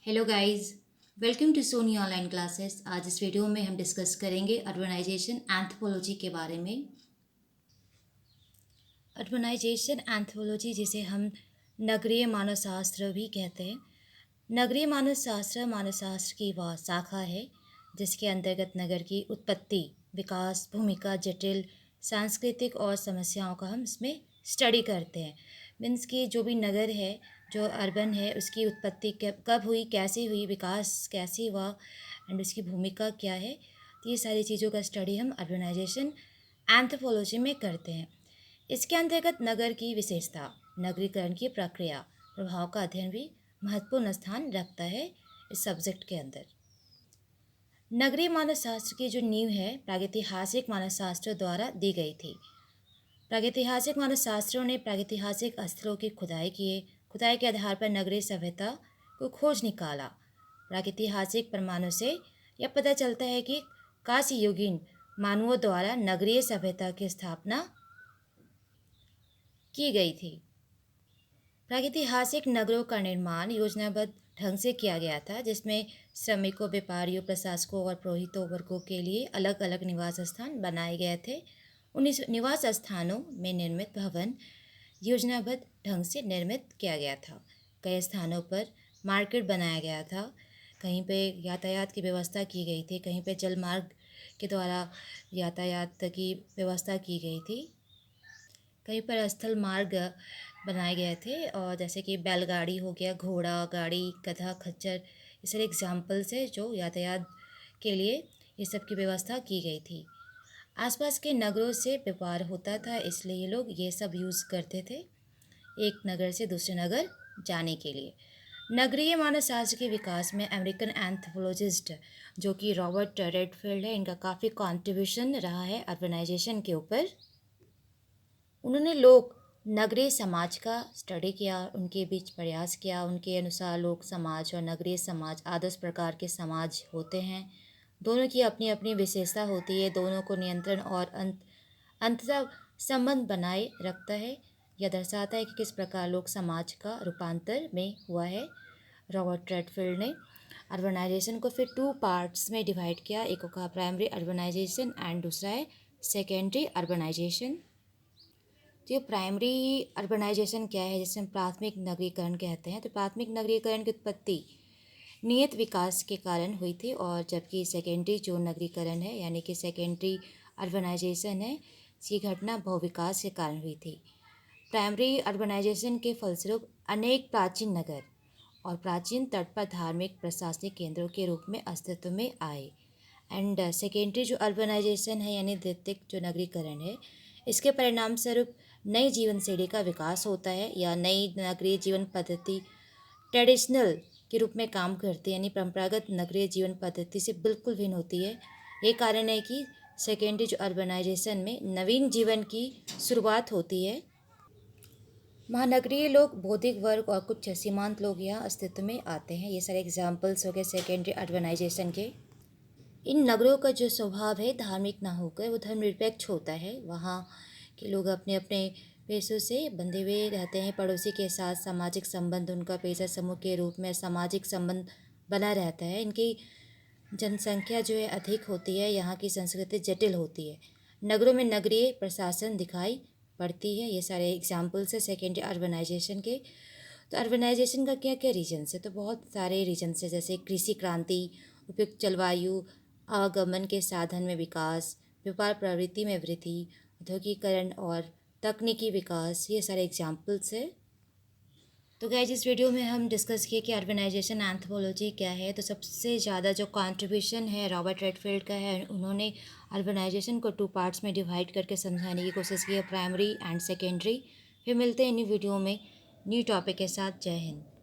Hello guys, welcome to Soni online classes. आज इस video में हम डिस्कस करेंगे अर्बनाइजेशन एंथ्रोपोलॉजी के बारे में। अर्बनाइजेशन एंथ्रोपोलॉजी जिसे हम नगरीय मानवशास्त्र भी कहते हैं। नगरीय मानवशास्त्र की वह शाखा है जिसके अंतर्गत नगर की उत्पत्ति, विकास, भूमिका, जटिल सांस्कृतिक और समस्याओं का हम इसमें स्टडी करते हैं। मीन्स कि जो भी नगर है, जो अर्बन है, उसकी उत्पत्ति कब हुई, कैसे हुई, विकास कैसे हुआ एंड उसकी भूमिका क्या है, तो ये सारी चीज़ों का स्टडी हम अर्बनाइजेशन एंथ्रोपोलॉजी में करते हैं। इसके अंतर्गत नगर की विशेषता, नगरीकरण की प्रक्रिया, प्रभाव का अध्ययन भी महत्वपूर्ण स्थान रखता है इस सब्जेक्ट के अंदर। नगरीय मानवशास्त्र की जो नींव है प्रागैतिहासिक मानवशास्त्र द्वारा दी गई थी। प्रागैतिहासिक मानवशास्त्रों ने प्रागैतिहासिक स्थलों की खुदाई के आधार पर नगरीय सभ्यता को खोज निकाला। प्रागैतिहासिक प्रमाणों से यह पता चलता है कि कांस्य युगीन मानवों द्वारा नगरीय सभ्यता की स्थापना की गई थी। प्रागैतिहासिक नगरों का निर्माण योजनाबद्ध ढंग से किया गया था, जिसमें श्रमिकों, व्यापारियों, प्रशासकों और पुरोहितों वर्गों के लिए अलग अलग निवास स्थान बनाए गए थे। उन निवास स्थानों में निर्मित भवन योजनाबद्ध ढंग से निर्मित किया गया था। कई स्थानों पर मार्केट बनाया गया था, कहीं पे यातायात की व्यवस्था की गई थी, कहीं पे जल मार्ग के द्वारा यातायात की व्यवस्था की गई थी, कहीं पर स्थल मार्ग बनाए गए थे। और जैसे कि बैलगाड़ी हो गया, घोड़ा गाड़ी, गधा, खच्चर, ये सारे एग्जाम्पल्स है जो यातायात के लिए ये सब की व्यवस्था की गई थी। आसपास के नगरों से व्यापार होता था, इसलिए ये लोग ये सब यूज़ करते थे एक नगर से दूसरे नगर जाने के लिए। नगरीय मानवशास्त्र के विकास में अमेरिकन एंथ्रोपोलॉजिस्ट जो कि रॉबर्ट रेडफील्ड है, इनका काफ़ी कॉन्ट्रीब्यूशन रहा है अर्बनाइजेशन के ऊपर। उन्होंने लोग नगरीय समाज का स्टडी किया, उनके बीच प्रयास किया। उनके अनुसार लोक समाज और नगरीय समाज आदर्श प्रकार के समाज होते हैं। दोनों की अपनी अपनी विशेषता होती है, दोनों को नियंत्रण और अंततः संबंध बनाए रखता है। यह दर्शाता है कि किस प्रकार लोक समाज का रूपांतर में हुआ है। रॉबर्ट रेडफील्ड ने अर्बनाइजेशन को फिर 2 पार्ट्स में डिवाइड किया। एक होगा प्राइमरी अर्बनाइजेशन एंड दूसरा है सेकेंडरी अर्बनाइजेशन। तो ये प्राइमरी अर्बनाइजेशन क्या है, जिसे हम प्राथमिक नगरीकरण कहते हैं। तो प्राथमिक नगरीकरण की उत्पत्ति नियत विकास के कारण हुई थी, और जबकि सेकेंडरी जो नगरीकरण है यानी कि सेकेंडरी अर्बनाइजेशन है, इसकी घटना बहुविकास के कारण हुई थी। प्राइमरी अर्बनाइजेशन के फलस्वरूप अनेक प्राचीन नगर और प्राचीन तट पर धार्मिक प्रशासनिक केंद्रों के रूप में अस्तित्व में आए। एंड सेकेंडरी जो अर्बनाइजेशन है यानी द्वितीयक जो नगरीकरण है, इसके परिणाम स्वरूप नई जीवन शैली का विकास होता है या नई नगरीय जीवन पद्धति ट्रेडिशनल के रूप में काम करती है, यानी परंपरागत नगरीय जीवन पद्धति से बिल्कुल भिन्न होती है। ये कारण है कि सेकेंडरी जो अर्बनाइजेशन में नवीन जीवन की शुरुआत होती है। महानगरीय लोग, बौद्धिक वर्ग और कुछ सीमांत लोग यहाँ अस्तित्व में आते हैं। ये सारे एग्जाम्पल्स हो गए सेकेंडरी अर्बनाइजेशन के। इन नगरों का जो स्वभाव है धार्मिक ना होकर वो धर्मनिरपेक्ष होता है। वहाँ के लोग अपने अपने पेशों से बंधे हुए रहते हैं। पड़ोसी के साथ सामाजिक संबंध उनका पेशा समूह के रूप में सामाजिक संबंध बना रहता है। इनकी जनसंख्या जो है अधिक होती है, यहाँ की संस्कृति जटिल होती है। नगरों में नगरीय प्रशासन दिखाई पड़ती है। ये सारे एग्जाम्पल्स है सेकेंडरी अर्बनाइजेशन के। तो अर्बनाइजेशन का क्या क्या रीजन्स है, तो बहुत सारे रीजन्स है, जैसे कृषि क्रांति, उपयुक्त जलवायु, आवागमन के साधन में विकास, व्यापार प्रवृत्ति में वृद्धि, औद्योगिकरण और तकनीकी विकास, ये सारे एग्जाम्पल्स है। तो गाइस इस वीडियो में हम डिस्कस किए कि अर्बनाइजेशन एंथ्रोपोलॉजी क्या है। तो सबसे ज़्यादा जो कंट्रीब्यूशन है रॉबर्ट रेडफील्ड का है। उन्होंने अर्बनाइजेशन को 2 पार्ट्स में डिवाइड करके समझाने की कोशिश की है, प्राइमरी एंड सेकेंडरी। फिर मिलते हैं न्यू वीडियो में न्यू टॉपिक के साथ। जय हिंद।